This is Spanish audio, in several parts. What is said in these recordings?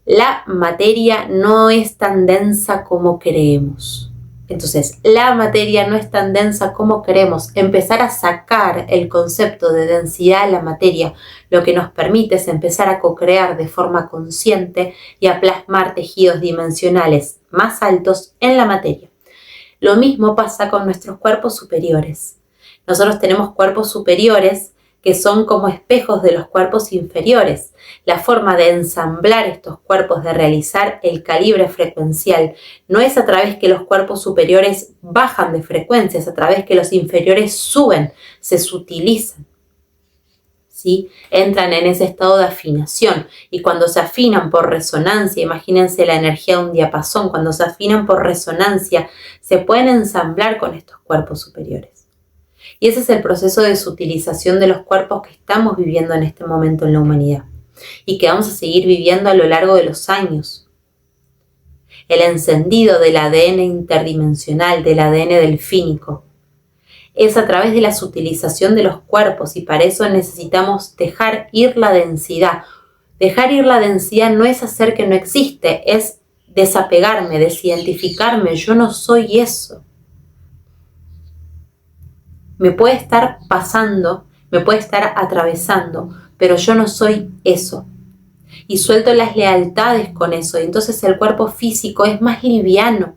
la materia no es tan densa como creemos. Entonces, la materia no es tan densa como queremos. Empezar a sacar el concepto de densidad de la materia, lo que nos permite es empezar a co-crear de forma consciente y a plasmar tejidos dimensionales más altos en la materia. Lo mismo pasa con nuestros cuerpos superiores. Nosotros tenemos cuerpos superiores que son como espejos de los cuerpos inferiores. La forma de ensamblar estos cuerpos, de realizar el calibre frecuencial, no es a través que los cuerpos superiores bajan de frecuencia, es a través que los inferiores suben, se sutilizan, ¿sí? Entran en ese estado de afinación, y cuando se afinan por resonancia, imagínense la energía de un diapasón, cuando se afinan por resonancia, se pueden ensamblar con estos cuerpos superiores. Y ese es el proceso de sutilización de los cuerpos que estamos viviendo en este momento en la humanidad y que vamos a seguir viviendo a lo largo de los años. El encendido del ADN interdimensional, del ADN delfínico, es a través de la sutilización de los cuerpos, y para eso necesitamos dejar ir la densidad. Dejar ir la densidad no es hacer que no existe, es desapegarme, desidentificarme. Yo no soy eso. Me puede estar pasando, me puede estar atravesando, pero yo no soy eso. Y suelto las lealtades con eso, y entonces el cuerpo físico es más liviano,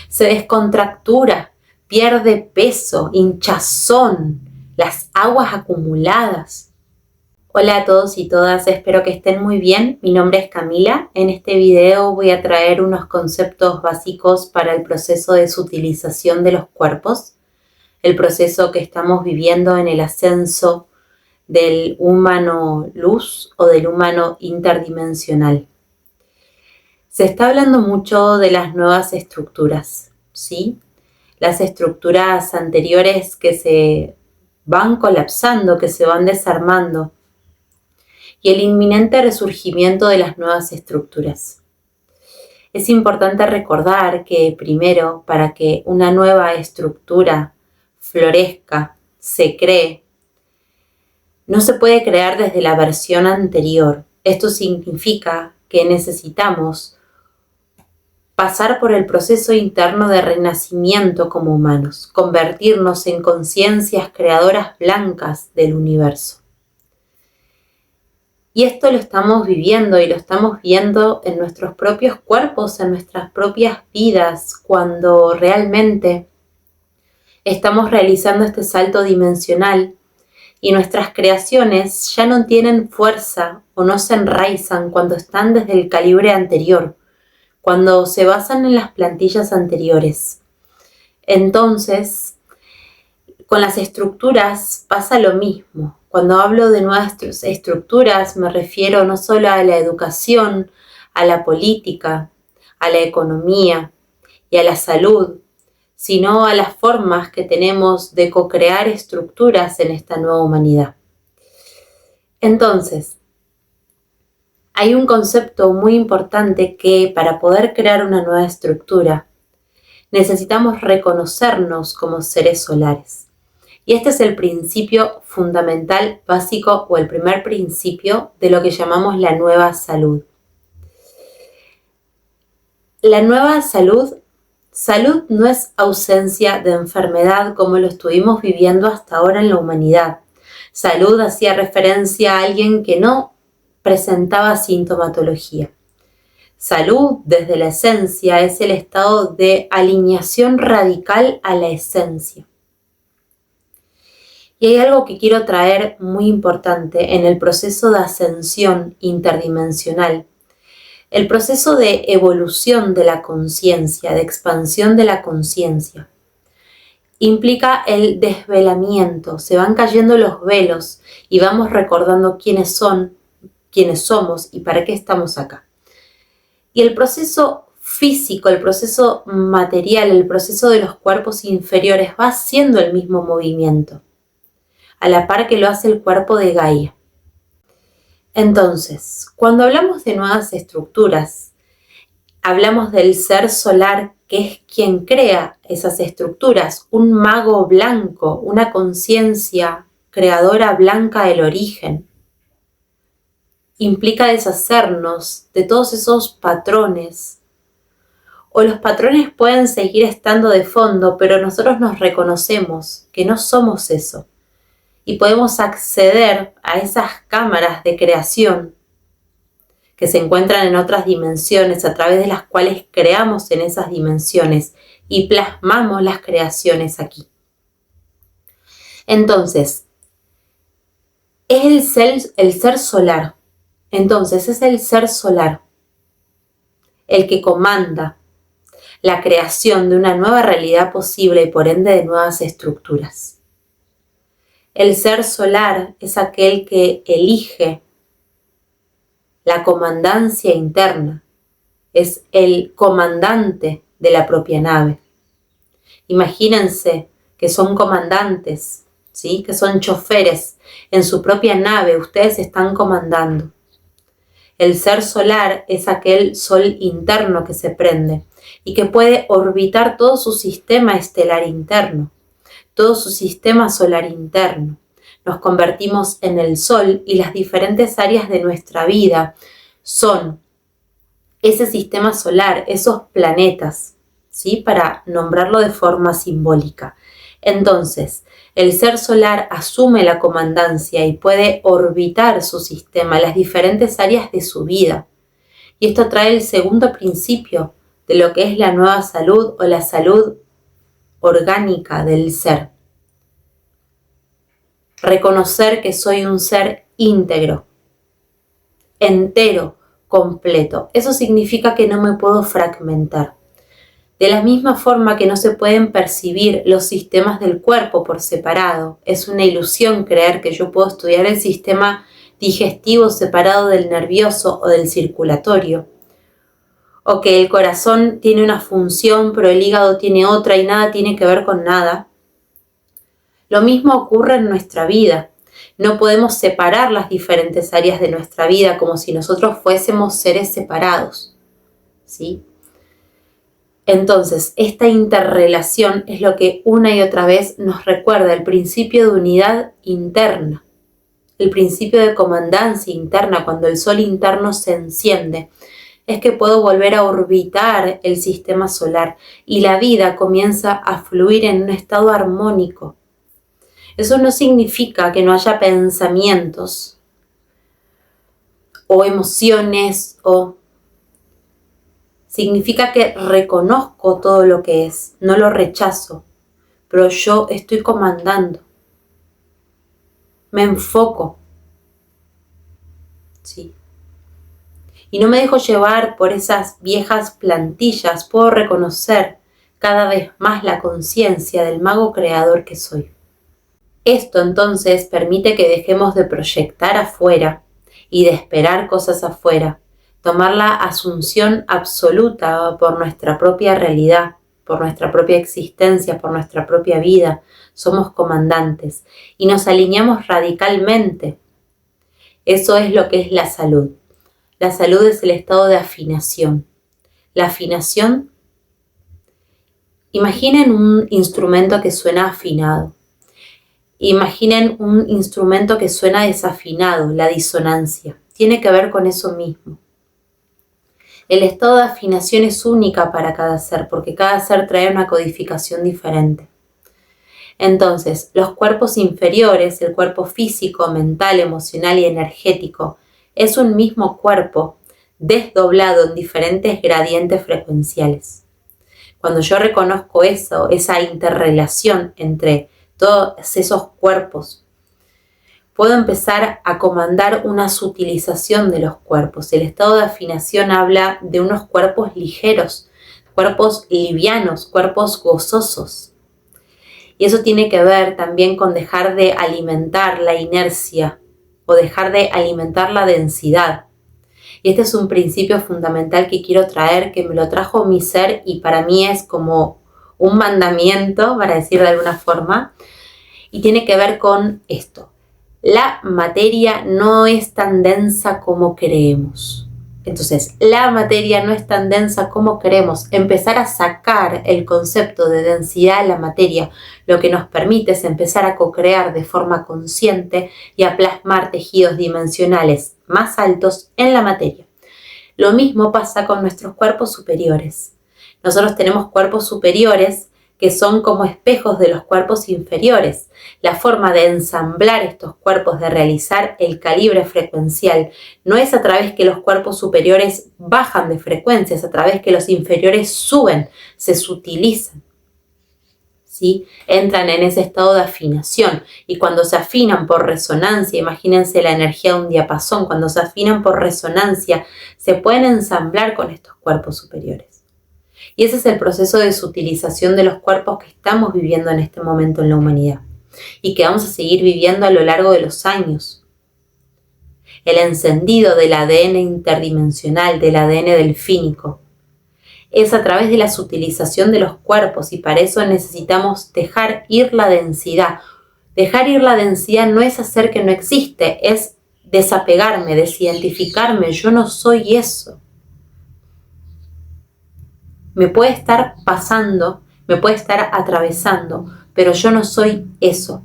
se descontractura, pierde peso, hinchazón, las aguas acumuladas. Hola a todos y todas, espero que estén muy bien. Mi nombre es Camila. En este video voy a traer unos conceptos básicos para el proceso de sutilización de los cuerpos. El proceso que estamos viviendo en el ascenso del humano luz o del humano interdimensional. Se está hablando mucho de las nuevas estructuras, ¿sí? Las estructuras anteriores que se van colapsando, que se van desarmando, y el inminente resurgimiento de las nuevas estructuras. Es importante recordar que primero, para que una nueva estructura florezca, se cree, no se puede crear desde la versión anterior. Esto significa que necesitamos pasar por el proceso interno de renacimiento como humanos, convertirnos en conciencias creadoras blancas del universo. Y esto lo estamos viviendo y lo estamos viendo en nuestros propios cuerpos, en nuestras propias vidas, cuando realmente estamos realizando este salto dimensional y nuestras creaciones ya no tienen fuerza o no se enraizan cuando están desde el calibre anterior, cuando se basan en las plantillas anteriores. Entonces, con las estructuras pasa lo mismo. Cuando hablo de nuevas estructuras me refiero no solo a la educación, a la política, a la economía y a la salud, sino a las formas que tenemos de co-crear estructuras en esta nueva humanidad. Entonces, hay un concepto muy importante que para poder crear una nueva estructura necesitamos reconocernos como seres solares. Y este es el principio fundamental, básico, o el primer principio de lo que llamamos la nueva salud. La nueva salud no es ausencia de enfermedad como lo estuvimos viviendo hasta ahora en la humanidad. Salud hacía referencia a alguien que no presentaba sintomatología. Salud, desde la esencia, es el estado de alineación radical a la esencia. Y hay algo que quiero traer muy importante en el proceso de ascensión interdimensional. El proceso de evolución de la conciencia, de expansión de la conciencia, implica el desvelamiento. Se van cayendo los velos y vamos recordando quiénes somos y para qué estamos acá. Y el proceso físico, el proceso material, el proceso de los cuerpos inferiores va haciendo el mismo movimiento, a la par que lo hace el cuerpo de Gaia. Entonces, cuando hablamos de nuevas estructuras, hablamos del ser solar que es quien crea esas estructuras, un mago blanco, una conciencia creadora blanca del origen. implica deshacernos de todos esos patrones. O los patrones pueden seguir estando de fondo, pero nosotros nos reconocemos que no somos eso. Y podemos acceder a esas cámaras de creación que se encuentran en otras dimensiones, a través de las cuales creamos en esas dimensiones y plasmamos las creaciones aquí. Entonces, es el ser solar. Entonces, es el ser solar el que comanda la creación de una nueva realidad posible y por ende de nuevas estructuras. El ser solar es aquel que elige la comandancia interna, es el comandante de la propia nave. Imagínense que son comandantes, ¿sí? Que son choferes en su propia nave, ustedes están comandando. El ser solar es aquel sol interno que se prende y que puede orbitar todo su sistema estelar interno, todo su sistema solar interno. Nos convertimos en el sol y las diferentes áreas de nuestra vida son ese sistema solar, esos planetas, ¿sí? Para nombrarlo de forma simbólica. Entonces, el ser solar asume la comandancia y puede orbitar su sistema, las diferentes áreas de su vida. Y esto trae el segundo principio de lo que es la nueva salud o la salud orgánica del ser. Reconocer que soy un ser íntegro, entero, completo. Eso significa que no me puedo fragmentar. De la misma forma que no se pueden percibir los sistemas del cuerpo por separado, es una ilusión creer que yo puedo estudiar el sistema digestivo separado del nervioso o del circulatorio, o que el corazón tiene una función pero el hígado tiene otra y nada tiene que ver con nada. Lo mismo ocurre en nuestra vida. No podemos separar las diferentes áreas de nuestra vida como si nosotros fuésemos seres separados, ¿sí? Entonces, esta interrelación es lo que una y otra vez nos recuerda el principio de unidad interna, el principio de comandancia interna. Cuando el sol interno se enciende, es que puedo volver a orbitar el sistema solar y la vida comienza a fluir en un estado armónico. Eso no significa que no haya pensamientos o emociones significa que reconozco todo lo que es, no lo rechazo, pero yo estoy comandando. Me enfoco, ¿sí? Y no me dejo llevar por esas viejas plantillas, puedo reconocer cada vez más la conciencia del mago creador que soy. Esto entonces permite que dejemos de proyectar afuera y de esperar cosas afuera, tomar la asunción absoluta por nuestra propia realidad, por nuestra propia existencia, por nuestra propia vida. Somos comandantes y nos alineamos radicalmente. Eso es lo que es la salud. La salud es el estado de afinación. La afinación, imaginen un instrumento que suena afinado. Imaginen un instrumento que suena desafinado, la disonancia. Tiene que ver con eso mismo. El estado de afinación es única para cada ser, porque cada ser trae una codificación diferente. Entonces, los cuerpos inferiores, el cuerpo físico, mental, emocional y energético, es un mismo cuerpo desdoblado en diferentes gradientes frecuenciales. Cuando yo reconozco eso, esa interrelación entre todos esos cuerpos, puedo empezar a comandar una sutilización de los cuerpos. El estado de afinación habla de unos cuerpos ligeros, cuerpos livianos, cuerpos gozosos. Y eso tiene que ver también con dejar de alimentar la inercia o dejar de alimentar la densidad. Y este es un principio fundamental que quiero traer, que me lo trajo mi ser y para mí es como un mandamiento, para decir de alguna forma, y tiene que ver con esto. La materia no es tan densa como creemos. Entonces, la materia no es tan densa como queremos. Empezar a sacar el concepto de densidad de la materia, lo que nos permite es empezar a co-crear de forma consciente y a plasmar tejidos dimensionales más altos en la materia. Lo mismo pasa con nuestros cuerpos superiores. Nosotros tenemos cuerpos superiores que son como espejos de los cuerpos inferiores. La forma de ensamblar estos cuerpos, de realizar el calibre frecuencial, no es a través que los cuerpos superiores bajan de frecuencia, es a través que los inferiores suben, se sutilizan, ¿sí? Entran en ese estado de afinación, y cuando se afinan por resonancia, imagínense la energía de un diapasón, cuando se afinan por resonancia, se pueden ensamblar con estos cuerpos superiores. Y ese es el proceso de sutilización de los cuerpos que estamos viviendo en este momento en la humanidad y que vamos a seguir viviendo a lo largo de los años. El encendido del ADN interdimensional, del ADN delfínico, es a través de la sutilización de los cuerpos, y para eso necesitamos dejar ir la densidad. Dejar ir la densidad no es hacer que no existe, es desapegarme, desidentificarme. Yo no soy eso. Me puede estar pasando, me puede estar atravesando, pero yo no soy eso.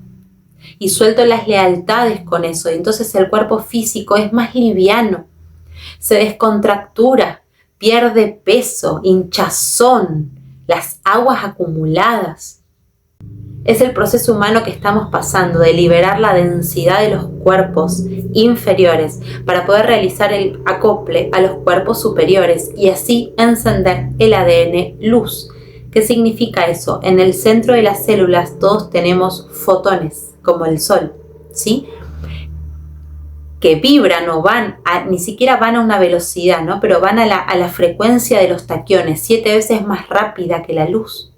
Y suelto las lealtades con eso, y entonces el cuerpo físico es más liviano, se descontractura, pierde peso, hinchazón, las aguas acumuladas. Es el proceso humano que estamos pasando, de liberar la densidad de los cuerpos inferiores para poder realizar el acople a los cuerpos superiores y así encender el ADN luz. ¿Qué significa eso? En el centro de las células todos tenemos fotones, como el sol, ¿sí? Que vibran o ni siquiera van a una velocidad, ¿no? Pero van a la frecuencia de los taquiones, 7 veces más rápida que la luz.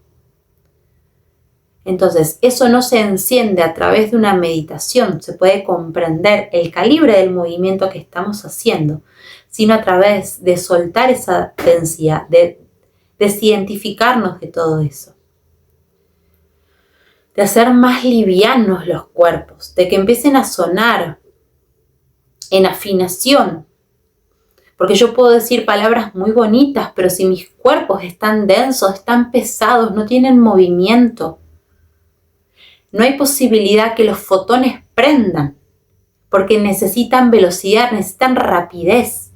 Entonces, eso no se enciende a través de una meditación, se puede comprender el calibre del movimiento que estamos haciendo, sino a través de soltar esa densidad, de desidentificarnos de todo eso, de hacer más livianos los cuerpos, de que empiecen a sonar en afinación. Porque yo puedo decir palabras muy bonitas, pero si mis cuerpos están densos, están pesados, no tienen movimiento, no hay posibilidad que los fotones prendan, porque necesitan velocidad, necesitan rapidez.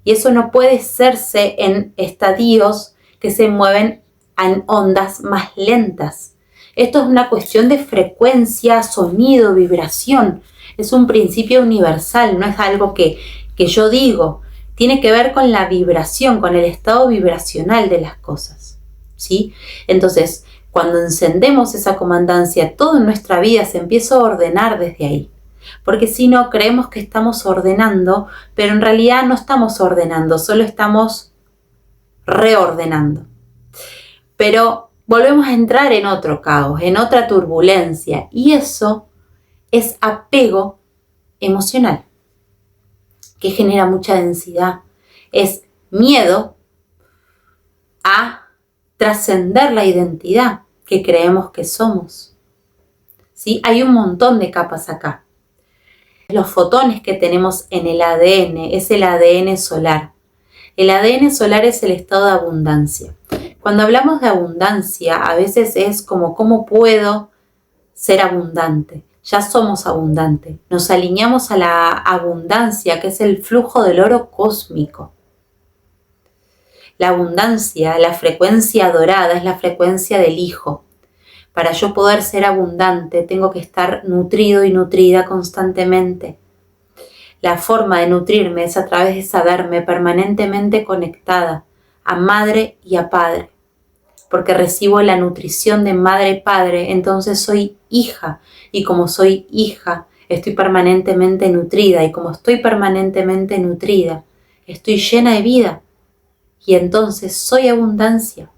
Y eso no puede hacerse en estadios que se mueven en ondas más lentas. Esto es una cuestión de frecuencia, sonido, vibración. Es un principio universal, no es algo que yo digo. Tiene que ver con la vibración, con el estado vibracional de las cosas, ¿sí? Entonces, cuando encendemos esa comandancia, toda nuestra vida se empieza a ordenar desde ahí. Porque si no, creemos que estamos ordenando, pero en realidad no estamos ordenando, solo estamos reordenando. Pero volvemos a entrar en otro caos, en otra turbulencia, y eso es apego emocional, que genera mucha densidad. Es miedo a trascender la identidad que creemos que somos, ¿sí? Hay un montón de capas acá. Los fotones que tenemos en el ADN es el ADN solar. El ADN solar es el estado de abundancia. Cuando hablamos de abundancia, a veces es como, ¿cómo puedo ser abundante? Ya somos abundantes. Nos alineamos a la abundancia, que es el flujo del oro cósmico. La abundancia, la frecuencia dorada, es la frecuencia del hijo. Para yo poder ser abundante, tengo que estar nutrido y nutrida constantemente. La forma de nutrirme es a través de saberme permanentemente conectada a madre y a padre. Porque recibo la nutrición de madre y padre, entonces soy hija. Y como soy hija, estoy permanentemente nutrida. Y como estoy permanentemente nutrida, estoy llena de vida. Y entonces soy abundancia.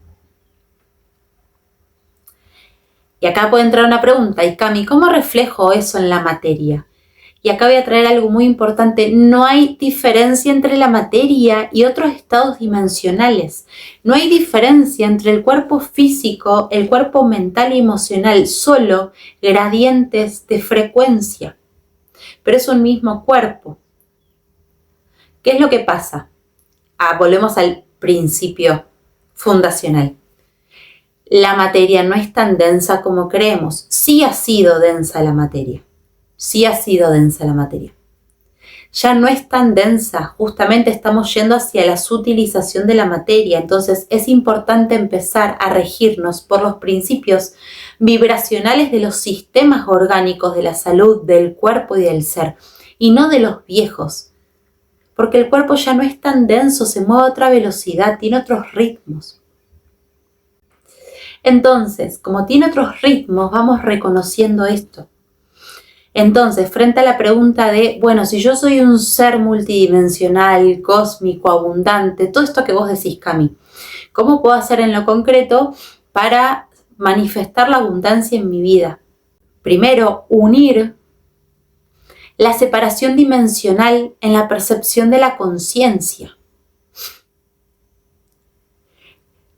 Y acá puede entrar una pregunta, y Cami, ¿cómo reflejo eso en la materia? Y acá voy a traer algo muy importante. No hay diferencia entre la materia y otros estados dimensionales. No hay diferencia entre el cuerpo físico, el cuerpo mental y emocional, solo gradientes de frecuencia. Pero es un mismo cuerpo. ¿Qué es lo que pasa? Volvemos al principio fundacional. La materia no es tan densa como creemos. Sí ha sido densa la materia. Sí ha sido densa la materia. ya no es tan densa, justamente estamos yendo hacia la sutilización de la materia, entonces es importante empezar a regirnos por los principios vibracionales de los sistemas orgánicos de la salud, del cuerpo y del ser, y no de los viejos, porque el cuerpo ya no es tan denso, se mueve a otra velocidad, tiene otros ritmos. Entonces, como tiene otros ritmos, vamos reconociendo esto. Entonces, frente a la pregunta de, bueno, si yo soy un ser multidimensional, cósmico, abundante, todo esto que vos decís, Cami, ¿cómo puedo hacer en lo concreto para manifestar la abundancia en mi vida? Primero, unir la separación dimensional en la percepción de la conciencia.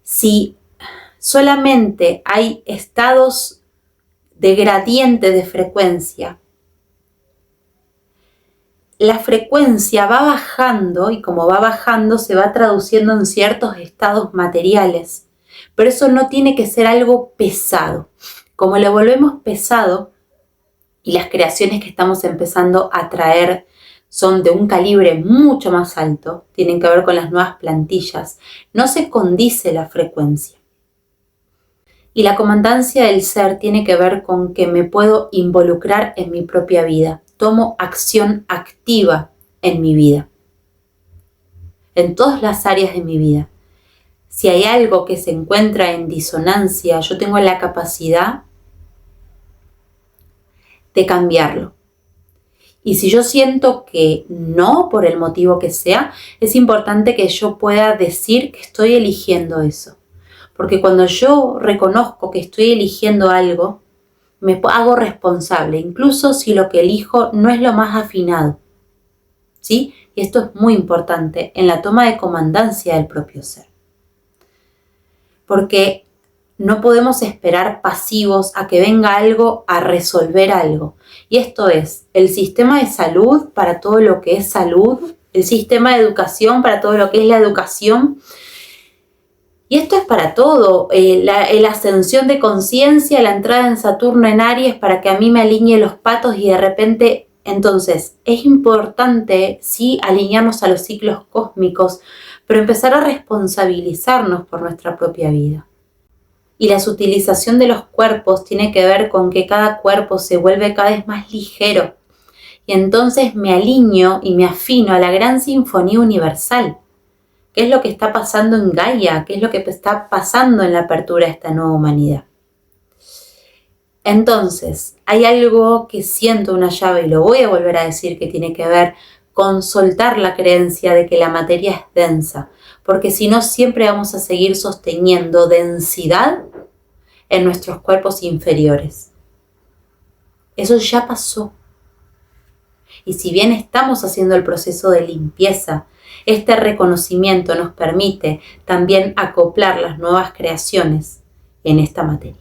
Si solamente hay estados de gradiente de frecuencia, la frecuencia va bajando y como va bajando se va traduciendo en ciertos estados materiales. Pero eso no tiene que ser algo pesado. Como lo volvemos pesado y las creaciones que estamos empezando a traer son de un calibre mucho más alto, tienen que ver con las nuevas plantillas, no se condice la frecuencia. Y la comandancia del ser tiene que ver con que me puedo involucrar en mi propia vida. Tomo acción activa en mi vida, en todas las áreas de mi vida. Si hay algo que se encuentra en disonancia, yo tengo la capacidad de cambiarlo. Y si yo siento que no, por el motivo que sea, es importante que yo pueda decir que estoy eligiendo eso. Porque cuando yo reconozco que estoy eligiendo algo, me hago responsable, incluso si lo que elijo no es lo más afinado. ¿Sí? Y esto es muy importante en la toma de comandancia del propio ser. Porque no podemos esperar pasivos a que venga algo a resolver algo. Y esto es el sistema de salud para todo lo que es salud, el sistema de educación para todo lo que es la educación. Y esto es para todo, la ascensión de conciencia, la entrada en Saturno en Aries para que a mí me alinee los patos y de repente, entonces, es importante, sí, alinearnos a los ciclos cósmicos, pero empezar a responsabilizarnos por nuestra propia vida. Y la sutilización de los cuerpos tiene que ver con que cada cuerpo se vuelve cada vez más ligero. Y entonces me alineo y me afino a la gran sinfonía universal. ¿Qué es lo que está pasando en Gaia? ¿Qué es lo que está pasando en la apertura de esta nueva humanidad? Entonces, hay algo que siento una llave y lo voy a volver a decir que tiene que ver con soltar la creencia de que la materia es densa, porque si no siempre vamos a seguir sosteniendo densidad en nuestros cuerpos inferiores. Eso ya pasó. Y si bien estamos haciendo el proceso de limpieza, este reconocimiento nos permite también acoplar las nuevas creaciones en esta materia.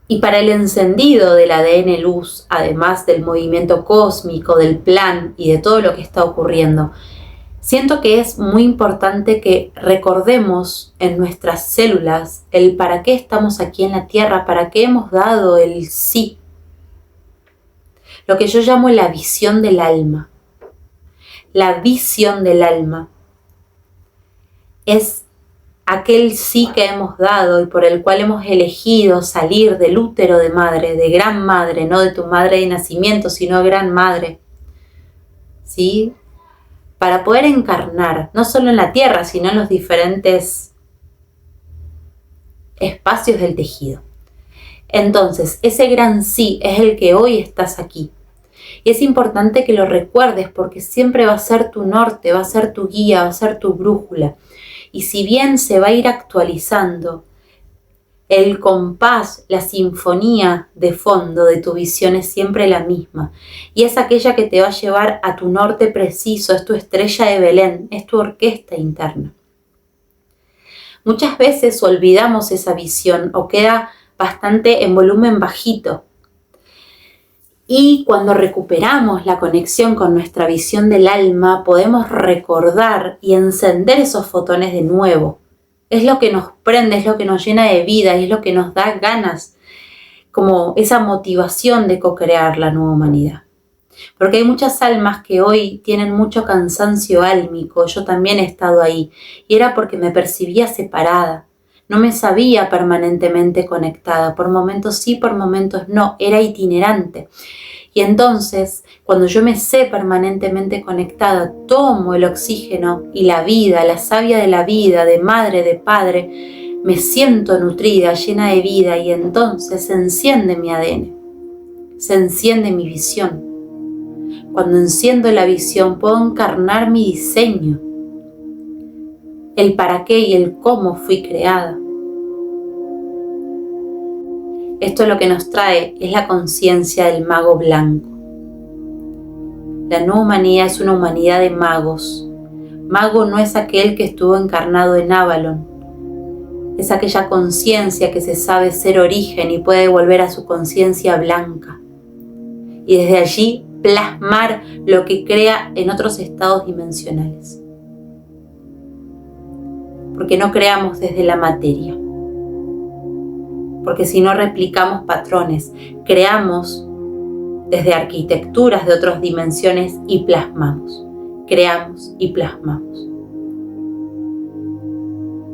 Y para el encendido del ADN luz, además del movimiento cósmico, del plan y de todo lo que está ocurriendo, siento que es muy importante que recordemos en nuestras células el para qué estamos aquí en la Tierra, para qué hemos dado el sí. Lo que yo llamo la visión del alma. La visión del alma es aquel sí que hemos dado y por el cual hemos elegido salir del útero de madre, de gran madre, no de tu madre de nacimiento, sino gran madre, ¿sí? Para poder encarnar, no solo en la tierra, sino en los diferentes espacios del tejido. Entonces, ese gran sí es el que hoy estás aquí. Y es importante que lo recuerdes porque siempre va a ser tu norte, va a ser tu guía, va a ser tu brújula. Y si bien se va a ir actualizando, el compás, la sinfonía de fondo de tu visión es siempre la misma. Y es aquella que te va a llevar a tu norte preciso, es tu estrella de Belén, es tu orquesta interna. Muchas veces olvidamos esa visión o queda bastante en volumen bajito. Y cuando recuperamos la conexión con nuestra visión del alma, podemos recordar y encender esos fotones de nuevo. Es lo que nos prende, es lo que nos llena de vida, es lo que nos da ganas, como esa motivación de co-crear la nueva humanidad. Porque hay muchas almas que hoy tienen mucho cansancio álmico, yo también he estado ahí, y era porque me percibía separada, no me sabía permanentemente conectada, por momentos sí, por momentos no, era itinerante. Y entonces, cuando yo me sé permanentemente conectada, tomo el oxígeno y la vida, la savia de la vida, de madre, de padre, me siento nutrida, llena de vida, y entonces se enciende mi ADN, se enciende mi visión. Cuando enciendo la visión, puedo encarnar mi diseño, el para qué y el cómo fui creada. Esto es lo que nos trae, es la conciencia del mago blanco. La nueva humanidad es una humanidad de magos. Mago no es aquel que estuvo encarnado en Avalon. Es aquella conciencia que se sabe ser origen y puede volver a su conciencia blanca. Y desde allí plasmar lo que crea en otros estados dimensionales. Porque no creamos desde la materia. Porque si no replicamos patrones, creamos desde arquitecturas de otras dimensiones y plasmamos, creamos y plasmamos.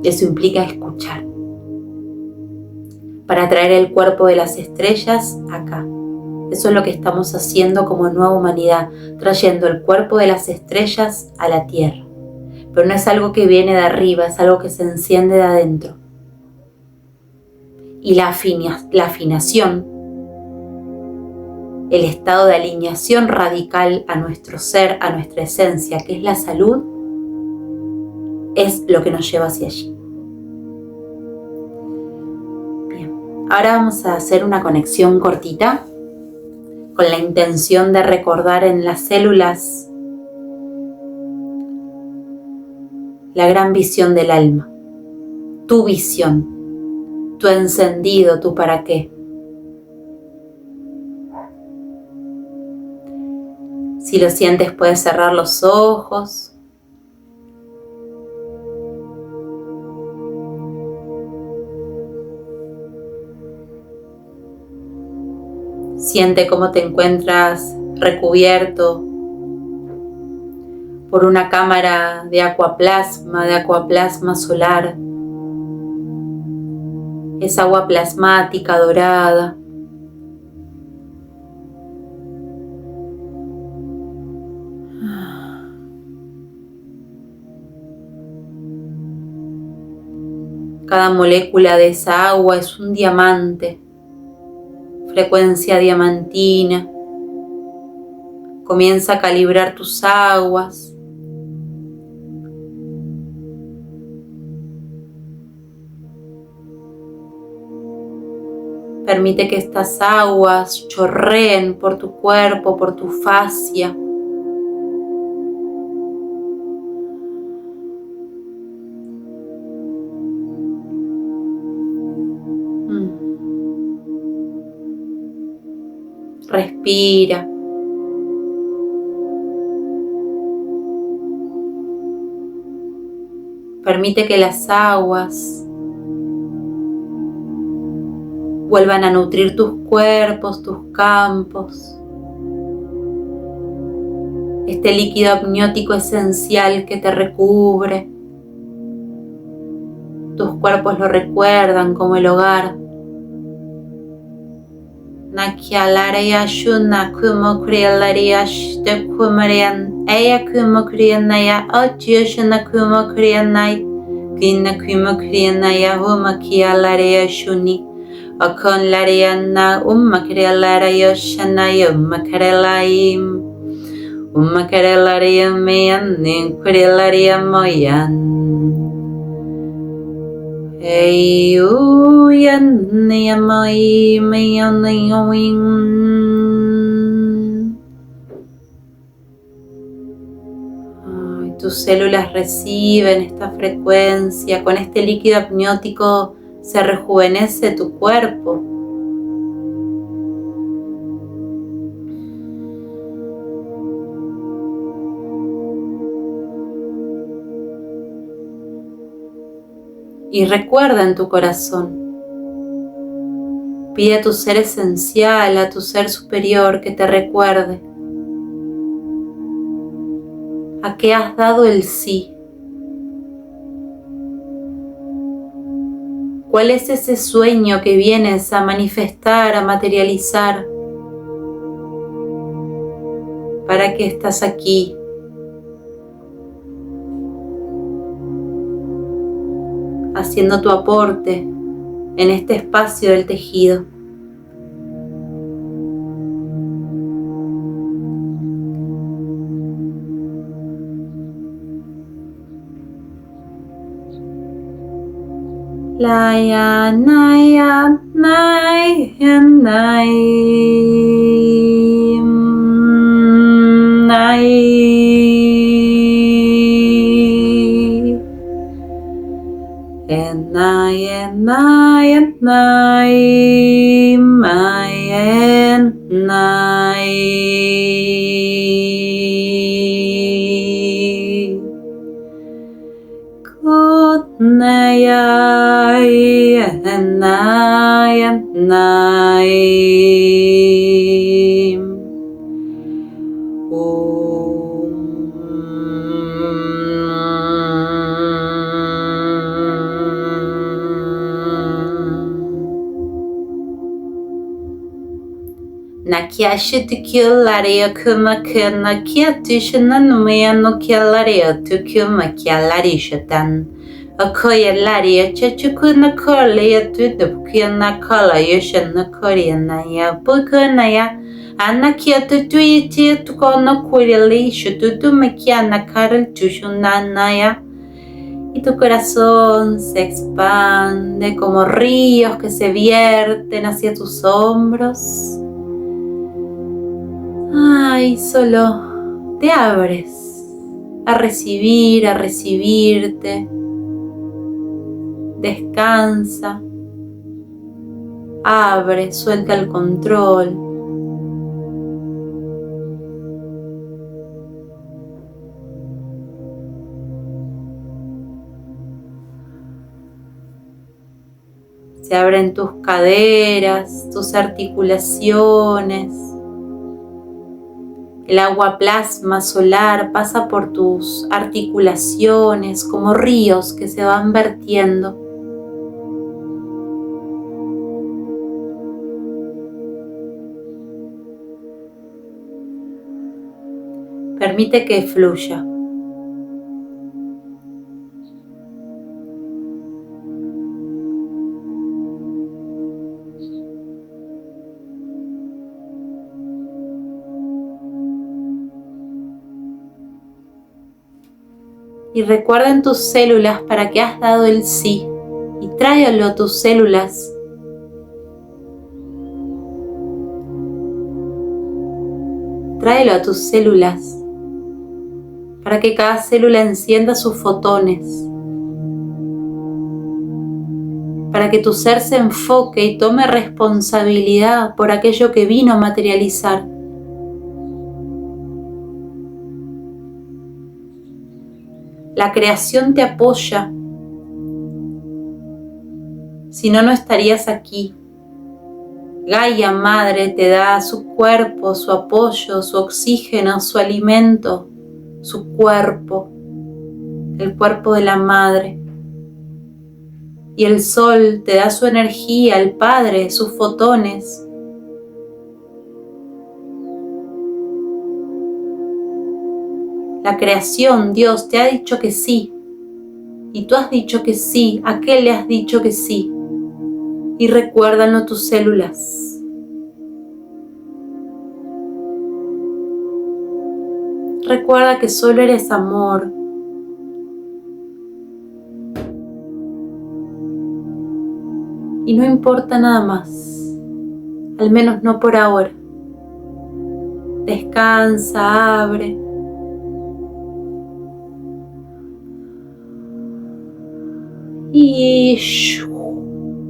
Eso implica escuchar. Para traer el cuerpo de las estrellas acá. Eso es lo que estamos haciendo como nueva humanidad, trayendo el cuerpo de las estrellas a la tierra. Pero no es algo que viene de arriba, es algo que se enciende de adentro. Y la afinación, el estado de alineación radical a nuestro ser, a nuestra esencia, que es la salud, es lo que nos lleva hacia allí. Bien, ahora vamos a hacer una conexión cortita con la intención de recordar en las células la gran visión del alma, tu visión, tu encendido, tu para qué. Si lo sientes, puedes cerrar los ojos. Siente cómo te encuentras recubierto por una cámara de aquaplasma solar. Es agua plasmática dorada. Cada molécula de esa agua es un diamante, frecuencia diamantina. Comienza a calibrar tus aguas. Permite que estas aguas chorreen por tu cuerpo, por tu fascia. Respira. Permite que las aguas vuelvan a nutrir tus cuerpos, tus campos. Este líquido amniótico esencial que te recubre. Tus cuerpos lo recuerdan como el hogar. Nakialaria shuna kumo krialaria shte kumarian aya kumo krianaya ochiyoshuna kumo krianai kina kumo krianaya huma kialaria shuni akon lariana krialaria shana krialaim krialaria meyan krialaria moyan Ay, tus células reciben esta frecuencia, con este líquido amniótico se rejuvenece tu cuerpo. Y recuerda en tu corazón, pide a tu ser esencial, a tu ser superior que te recuerde a qué has dado el sí. ¿Cuál es ese sueño que vienes a manifestar, a materializar? ¿Para qué estás aquí? Haciendo tu aporte en este espacio del tejido. Laya naya naya naya naya naya Nakiashi tukiolaria kumakuna kiatushana numayano kialaria tukumakialarishatan. Okoyalaria chachukuna kolia tudupkiana kala yoshana korianaya pukunaya. Anakiatu tuiti tukona kurialishu tutumakiana karal tushunanaya. Y tu corazón se expande como ríos que se vierten hacia tus hombros. Ay, solo te abres a recibir, a recibirte. Descansa. Abre, suelta el control. Se abren tus caderas, tus articulaciones. El agua plasma solar pasa por tus articulaciones como ríos que se van vertiendo. Permite que fluya. Y recuerda en tus células para qué has dado el sí y tráelo a tus células. Tráelo a tus células para que cada célula encienda sus fotones, para que tu ser se enfoque y tome responsabilidad por aquello que vino a materializar. La creación te apoya, si no, no estarías aquí. Gaia Madre te da su cuerpo, su apoyo, su oxígeno, su alimento, su cuerpo, el cuerpo de la Madre. Y el Sol te da su energía, el Padre, sus fotones. La creación, Dios, te ha dicho que sí. Y tú has dicho que sí. ¿A qué le has dicho que sí? Y recuérdalo tus células. Recuerda que solo eres amor. Y no importa nada más. Al menos no por ahora. Descansa, abre. Ish,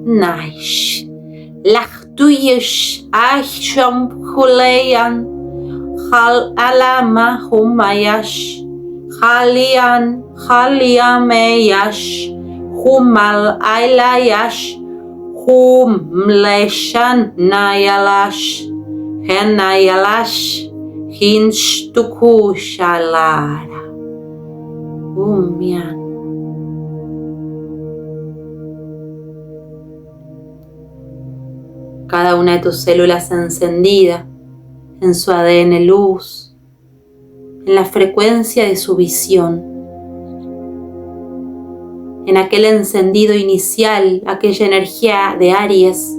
naish, lachtuyish, asham huleyan, hal alama humayash, halian, haliameyash, humal ailayash, humleshan nayalash, henayalash, hinshtukushalara. Umyan. Cada una de tus células encendida en su ADN luz, en la frecuencia de su visión, en aquel encendido inicial, aquella energía de Aries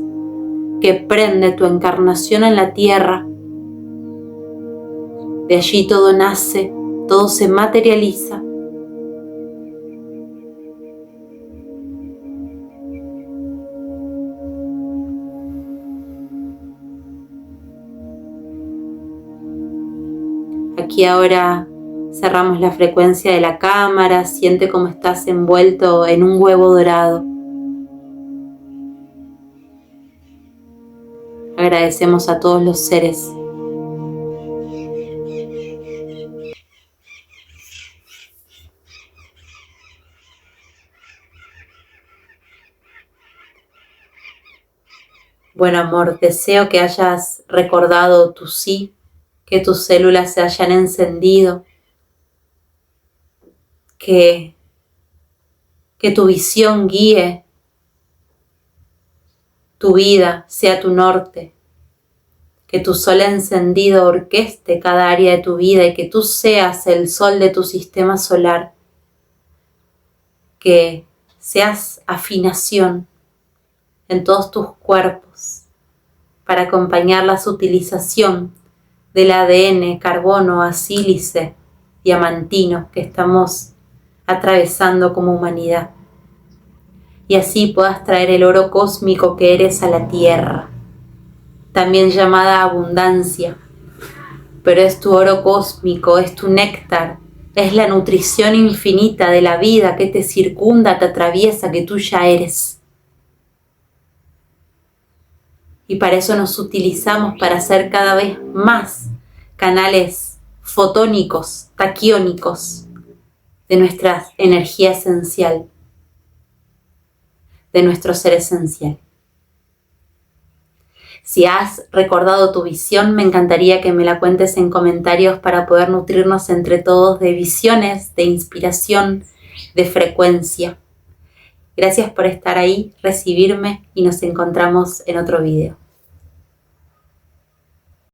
que prende tu encarnación en la tierra. De allí todo nace, todo se materializa. Aquí ahora cerramos la frecuencia de la cámara, siente cómo estás envuelto en un huevo dorado. Agradecemos a todos los seres. Bueno, amor, deseo que hayas recordado tu sí, que tus células se hayan encendido, que tu visión guíe tu vida, sea tu norte, que tu sol encendido orqueste cada área de tu vida y que tú seas el sol de tu sistema solar, que seas afinación en todos tus cuerpos para acompañar la sutilización del ADN, carbono, asílice, diamantino que estamos atravesando como humanidad. Y así puedas traer el oro cósmico que eres a la tierra, también llamada abundancia, pero es tu oro cósmico, es tu néctar, es la nutrición infinita de la vida que te circunda, te atraviesa, que tú ya eres. Y para eso nos utilizamos para hacer cada vez más canales fotónicos, taquiónicos de nuestra energía esencial, de nuestro ser esencial. Si has recordado tu visión, me encantaría que me la cuentes en comentarios para poder nutrirnos entre todos de visiones, de inspiración, de frecuencia. Gracias por estar ahí, recibirme y nos encontramos en otro video.